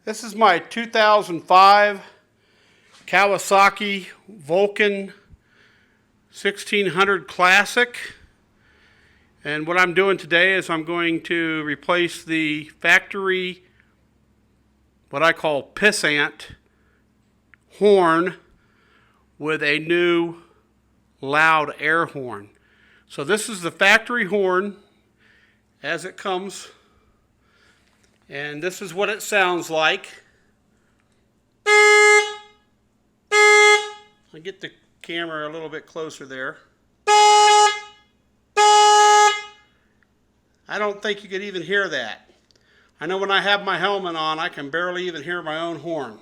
This is my 2005 Kawasaki Vulcan 1600 Classic. And what I'm doing today is I'm going to replace the factory, what I call pissant horn, with a new loud air horn. So this is the factory horn as it comes. And this is what it sounds like. I'll get the camera a little bit closer there. I don't think you could even hear that. I know when I have my helmet on, I can barely even hear my own horn.